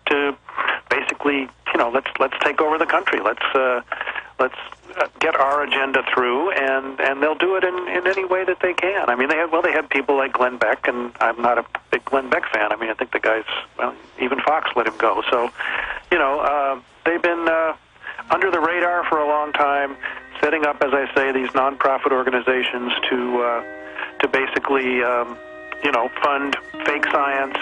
to basically, let's take over the country. Let's get our agenda through, and they'll do it in any way that they can. I mean, they had people like Glenn Beck, and I'm not a big Glenn Beck fan. I mean, I think the guy's, even Fox let him go. So, they've been under the radar for a long time, setting up, as I say, these nonprofit organizations to basically, fund fake science,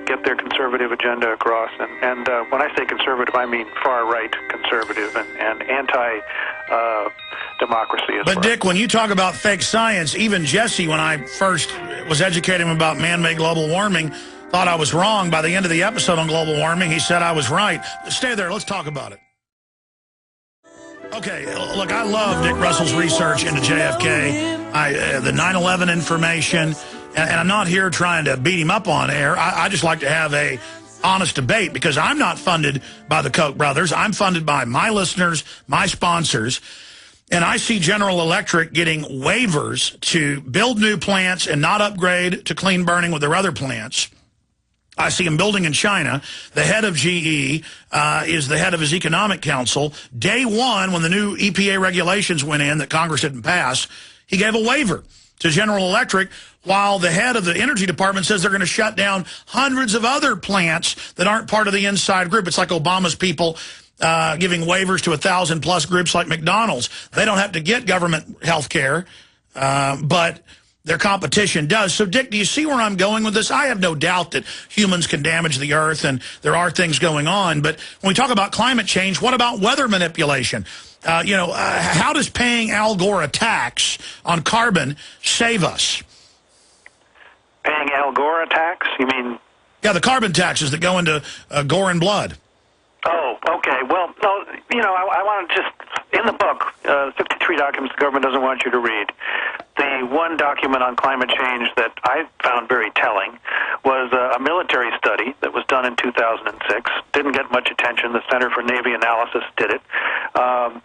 get their conservative agenda across. And when I say conservative, I mean far-right conservative and anti-democracy as well. But, Dick, when you talk about fake science, even Jesse, when I first was educating him about man-made global warming, thought I was wrong. By the end of the episode on global warming, he said I was right. Stay there. Let's talk about it. Okay, look, I love Dick Russell's research into JFK, the 9/11 information, and I'm not here trying to beat him up on air. I just like to have a honest debate, because I'm not funded by the Koch brothers. I'm funded by my listeners, my sponsors, and I see General Electric getting waivers to build new plants and not upgrade to clean burning with their other plants. I see him building in China. The head of GE is the head of his economic council. Day one, when the new EPA regulations went in that Congress didn't pass, he gave a waiver to General Electric, while the head of the energy department says they're going to shut down hundreds of other plants that aren't part of the inside group. It's like Obama's people giving waivers to 1,000+ groups like McDonald's. They don't have to get government health care, but their competition does. So, Dick, do you see where I'm going with this? I have no doubt that humans can damage the earth and there are things going on. But when we talk about climate change, what about weather manipulation? How does paying Al Gore a tax on carbon save us? Paying Al Gore a tax? You mean? Yeah, the carbon taxes that go into gore and blood. Oh, okay. Well, no, I want to just, in the book, 53 documents the government doesn't want you to read, the one document on climate change that I found very telling was a military study that was done in 2006. Didn't get much attention. The Center for Navy Analysis did it. And,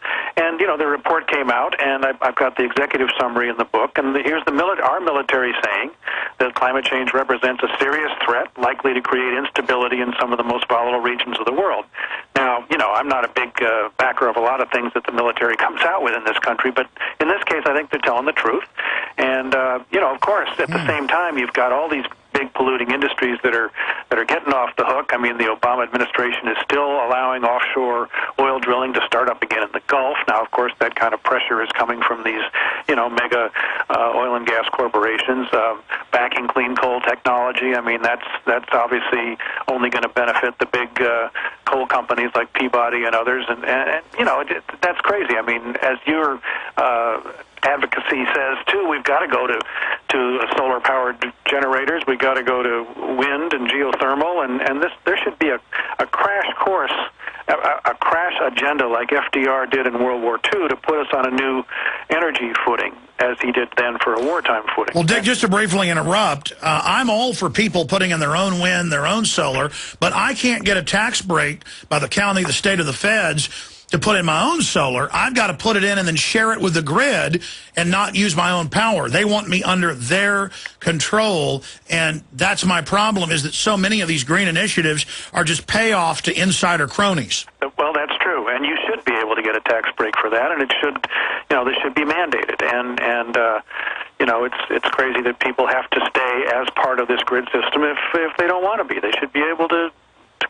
the report came out, and I've got the executive summary in the book, and here's our military saying that climate change represents a serious threat likely to create instability in some of the most volatile regions of the world. Now, I'm not a big backer of a lot of things that the military comes out with in this country, but in this case, I think they're telling the truth. And, of course, at the same time, you've got all these big polluting industries that are getting off the hook. I mean, the Obama administration is still allowing offshore oil drilling to start up again in the Gulf. Now, of course, that kind of pressure is coming from these, mega oil and gas corporations backing clean coal technology. I mean, that's obviously only going to benefit the big coal companies like Peabody and others. And that's crazy. I mean, as your advocacy says too, we've got to go to solar-powered generators. We've got to go to wind and geothermal, and there should be a crash course, a crash agenda like FDR did in World War II to put us on a new energy footing, as he did then for a wartime footing. Well, Dick, just to briefly interrupt, I'm all for people putting in their own wind, their own solar, but I can't get a tax break by the county, the state, or the feds to put in my own solar. I've got to put it in and then share it with the grid and not use my own power. They want me under their control, and that's my problem, is that so many of these green initiatives are just payoff to insider cronies. Well, that's true, and you should be able to get a tax break for that, and it should, this should be mandated. And it's crazy that people have to stay as part of this grid system if they don't want to be. They should be able to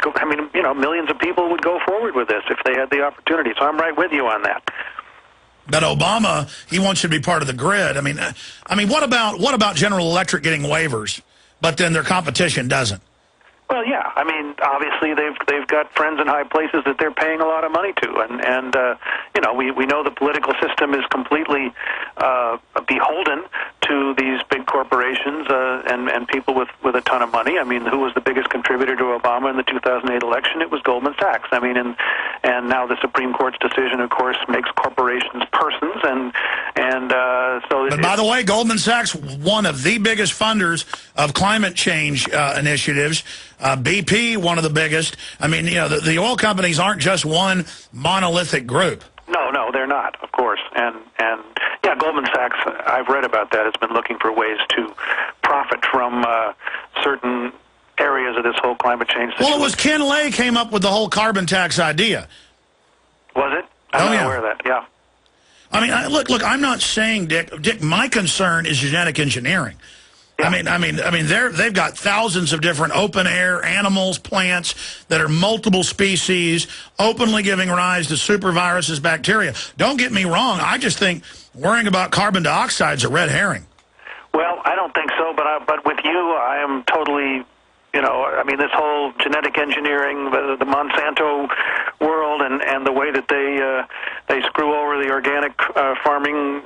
go. I mean, millions of people would go forward with this if they had the opportunity. So I'm right with you on that. But Obama, he wants you to be part of the grid. I mean, what about General Electric getting waivers, but then their competition doesn't? Well, yeah. I mean, obviously they've got friends in high places that they're paying a lot of money to, and we know the political system is completely beholden to these big corporations and people with a ton of money. I mean, who was the biggest contributor to Obama in the 2008 election? It was Goldman Sachs. I mean, and now the Supreme Court's decision, of course, makes corporations persons, and so. But by the way, Goldman Sachs, one of the biggest funders of climate change initiatives. BP, one of the biggest. I mean, the oil companies aren't just one monolithic group. No, they're not, of course. And yeah, Goldman Sachs, I've read about that, has been looking for ways to profit from certain areas of this whole climate change situation. Well, it was Ken Lay came up with the whole carbon tax idea. Was it? I'm not aware of that, yeah. I mean, look, I'm not saying, Dick, my concern is genetic engineering. Yeah. I mean, they've got thousands of different open-air animals, plants that are multiple species, openly giving rise to superviruses, bacteria. Don't get me wrong. I just think worrying about carbon dioxide is a red herring. Well, I don't think so, but with you, I am totally, I mean, this whole genetic engineering, the Monsanto world, and the way that they screw over the organic farming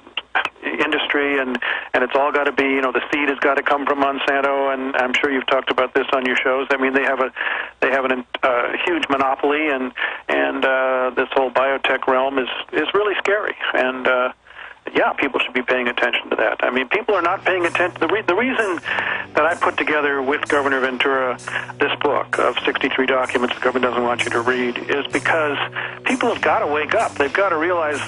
industry, and it's all got to be, the seed has got to come from Monsanto, and I'm sure you've talked about this on your shows. I mean, they have a huge monopoly, and this whole biotech realm is really scary, and yeah, people should be paying attention to that. I mean, people are not paying attention. The reason that I put together with Governor Ventura this book of 63 documents the government doesn't want you to read is because people have got to wake up. They've got to realize,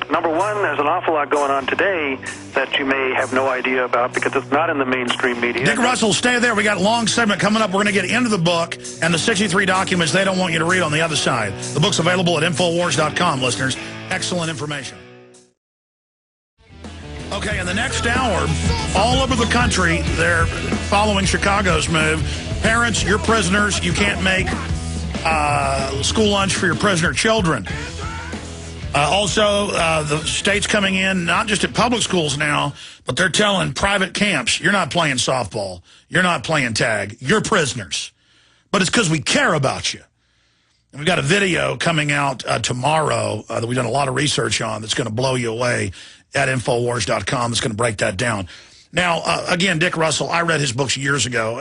number one, there's an awful lot going on today that you may have no idea about because it's not in the mainstream media. Dick Russell, stay there. We got a long segment coming up. We're going to get into the book and the 63 documents they don't want you to read on the other side. The book's available at Infowars.com, listeners. Excellent information. Okay, in the next hour, all over the country, they're following Chicago's move. Parents, you're prisoners. You can't make school lunch for your prisoner children. Also, the state's coming in, not just at public schools now, but they're telling private camps, you're not playing softball. You're not playing tag. You're prisoners. But it's because we care about you. And we've got a video coming out tomorrow that we've done a lot of research on that's going to blow you away at Infowars.com. That's going to break that down. Now, again, Dick Russell, I read his books years ago.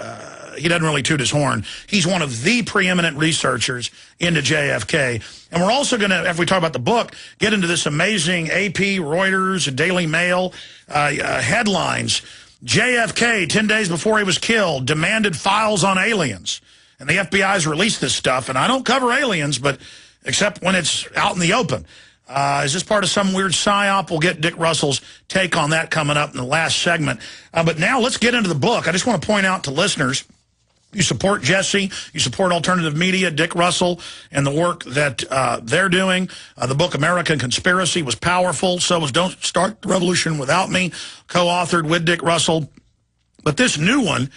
He doesn't really toot his horn. He's one of the preeminent researchers into JFK. And we're also going to, after we talk about the book, get into this amazing AP, Reuters, Daily Mail headlines. JFK, 10 days before he was killed, demanded files on aliens. And the FBI's released this stuff. And I don't cover aliens, but except when it's out in the open. Is this part of some weird psyop? We'll get Dick Russell's take on that coming up in the last segment. But now let's get into the book. I just want to point out to listeners, you support Jesse, you support alternative media, Dick Russell, and the work that they're doing. The book American Conspiracy was powerful. So was Don't Start the Revolution Without Me, co-authored with Dick Russell. But this new one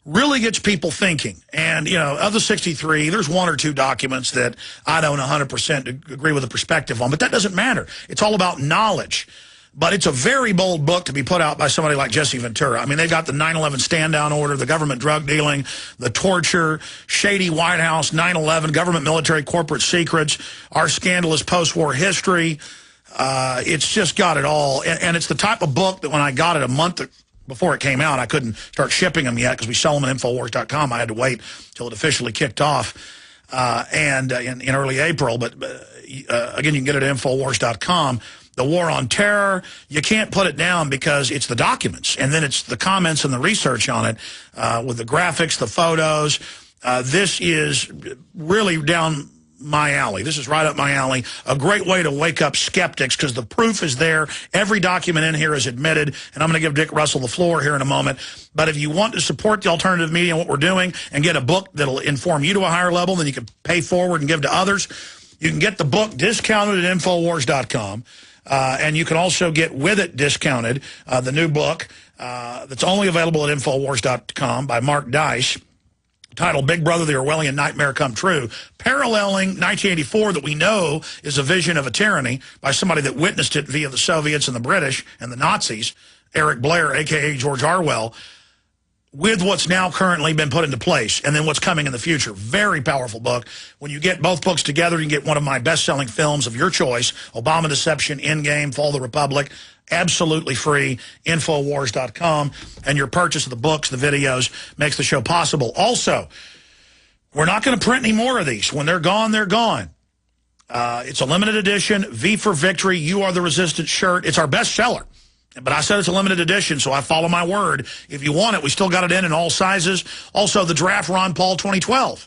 really gets people thinking. And, of the 63, there's one or two documents that I don't 100% agree with the perspective on, but that doesn't matter. It's all about knowledge. But it's a very bold book to be put out by somebody like Jesse Ventura. I mean, they've got the 9/11 stand-down order, the government drug dealing, the torture, shady White House, 9/11, government military corporate secrets, our scandalous post-war history. It's just got it all. And it's the type of book that when I got it a month before it came out, I couldn't start shipping them yet because we sell them at Infowars.com. I had to wait till it officially kicked off in early April. But again, you can get it at Infowars.com. The War on Terror, you can't put it down because it's the documents. And then it's the comments and the research on it with the graphics, the photos. This is really down my alley. This is right up my alley. A great way to wake up skeptics because the proof is there. Every document in here is admitted, and I'm going to give Dick Russell the floor here in a moment. But if you want to support the alternative media and what we're doing and get a book that'll inform you to a higher level, then you can pay forward and give to others. You can get the book discounted at Infowars.com. And you can also get with it discounted the new book that's only available at Infowars.com by Mark Dice, titled Big Brother, the Orwellian Nightmare Come True, paralleling 1984 that we know is a vision of a tyranny by somebody that witnessed it via the Soviets and the British and the Nazis, Eric Blair, a.k.a. George Orwell, with what's now currently been put into place and then what's coming in the future. Very powerful book. When you get both books together, you can get one of my best-selling films of your choice, Obama Deception, Endgame, Fall of the Republic, absolutely free, Infowars.com. And your purchase of the books, the videos, makes the show possible. Also, we're not going to print any more of these. When they're gone, they're gone. It's a limited edition, V for Victory, You Are the Resistance shirt. It's our best seller. But I said it's a limited edition, so I follow my word. If you want it, we still got it in all sizes. Also, the Draft Ron Paul 2012.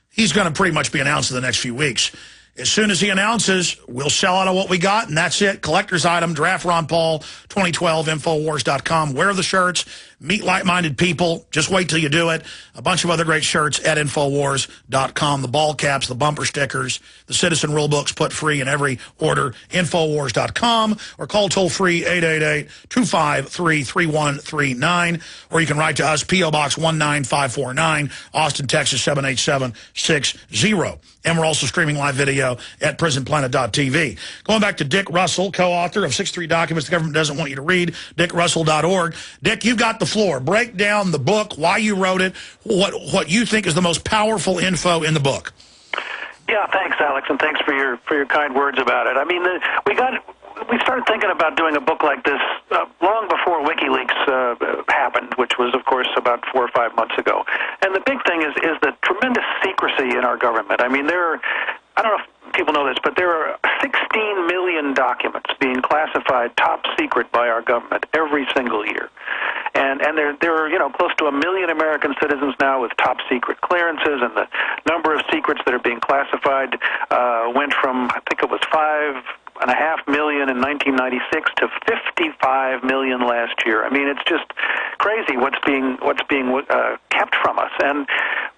He's going to pretty much be announced in the next few weeks. As soon as he announces, we'll sell out of what we got, and that's it. Collector's item, Draft Ron Paul 2012, Infowars.com. Wear the shirts. Meet like-minded people. Just wait till you do it. A bunch of other great shirts at Infowars.com. The ball caps, the bumper stickers, the citizen rule books put free in every order. Infowars.com, or call toll-free 888-253-3139. Or you can write to us, P.O. Box 19549, Austin, Texas 78760. And we're also streaming live video at prisonplanet.tv. Going back to Dick Russell, co-author of 63 Documents the Government Doesn't Want You to Read, dickrussell.org. Dick, you've got the floor. Break down the book, why you wrote it, what you think is the most powerful info in the book. Yeah, thanks, Alex, and thanks for your kind words about it. I mean, we started thinking about doing a book like this long before WikiLeaks happened, which was, of course, about 4 or 5 months ago. And the big thing is the tremendous secrecy in our government. I mean, I don't know if people know this, but there are 16 million documents being classified top secret by our government every single year. And there are, close to 1 million American citizens now with top secret clearances, and the number of secrets that are being classified went from, I think it was 5.5 million in 1996 to 55 million last year. I mean, it's just crazy what's being kept from us. And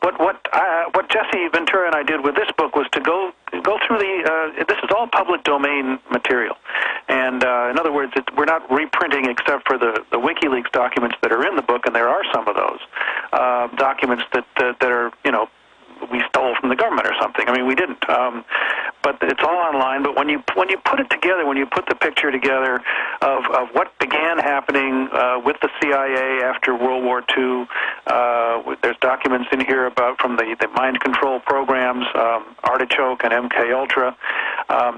what Jesse Ventura and I did with this book was to go through this is all public domain material. And in other words, we're not reprinting except for the WikiLeaks documents that are in the book, and there are some of those documents that are, we stole from the government or something. I mean, we didn't. But it's all online. But when you put it together, when you put the picture together of what began happening with the CIA after World War II, there's documents in here about from the mind control programs, Artichoke and MK Ultra,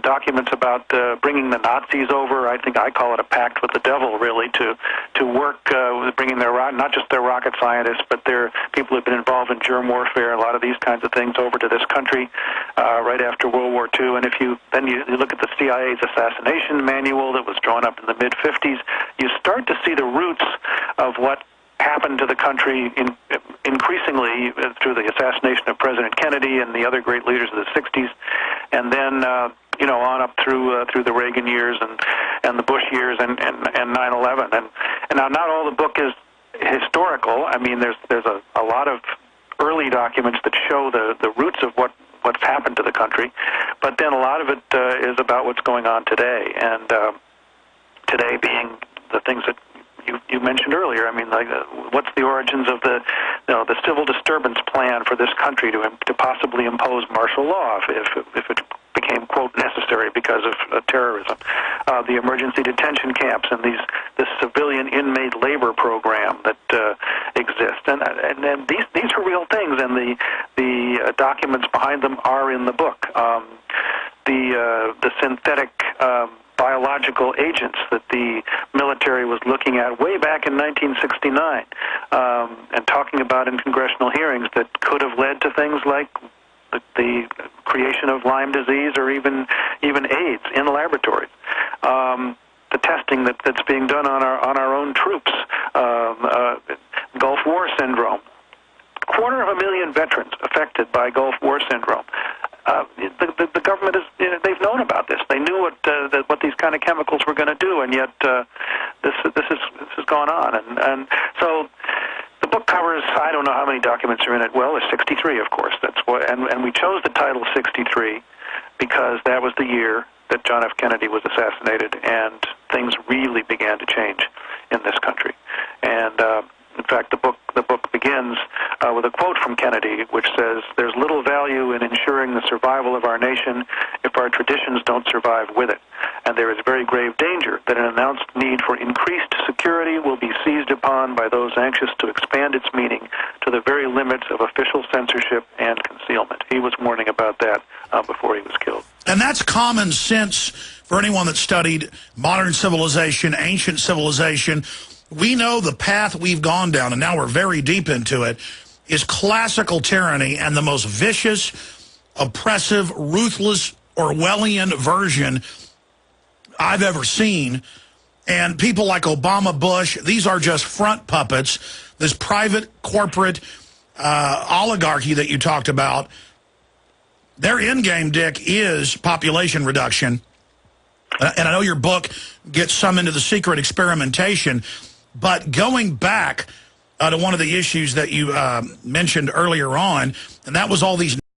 documents about bringing the Nazis over. I think I call it a pact with the devil, really, to work with bringing not just their rocket scientists, but their people who've been involved in germ warfare, a lot of these kinds of things over to this country right after World War II. And if you look at the CIA's assassination manual that was drawn up in the mid-50s, you start to see the roots of what happened to the country increasingly through the assassination of President Kennedy and the other great leaders of the 60s, and then on up through the Reagan years and the Bush years and 9/11. And now not all the book is historical. I mean, there's a lot of early documents that show the roots of what's happened to the country, but then a lot of it is about what's going on today, and today being the things that you mentioned earlier. I mean, like, what's the origins of the civil disturbance plan for this country to possibly impose martial law if it became, quote, necessary because of terrorism, the emergency detention camps and this civilian inmate labor program that exists, and these are real things, and the documents behind them are in the book. The synthetic biological agents that the military was looking at way back in 1969 and talking about in congressional hearings that could have led to things like the creation of Lyme disease or even AIDS in laboratories. The testing that's being done on our own troops, Gulf War syndrome. 250,000 veterans affected by Gulf War syndrome. The government they've known about this. They knew what these kind of chemicals were going to do, and yet this has gone on. And so the book covers, I don't know how many documents are in it. Well, there's 63, of course. That's what, and we chose the title 63 because that was the year that John F. Kennedy was assassinated, and things really began to change in this country. And in fact, the book begins with a quote from Kennedy, which says, "There's little value in ensuring the survival of our nation if our traditions don't survive with it. And there is very grave danger that an announced need for increased security will be seized upon by those anxious to expand its meaning to the very limits of official censorship and concealment." He was warning about that before he was killed. And that's common sense for anyone that studied modern civilization, ancient civilization. We know the path we've gone down, and now we're very deep into it, is classical tyranny, and the most vicious, oppressive, ruthless, Orwellian version I've ever seen. And people like Obama, Bush, these are just front puppets. This private corporate oligarchy that you talked about, their end game, Dick, is population reduction. And I know your book gets some into the secret experimentation. But going back to one of the issues that you mentioned earlier on, and that was all these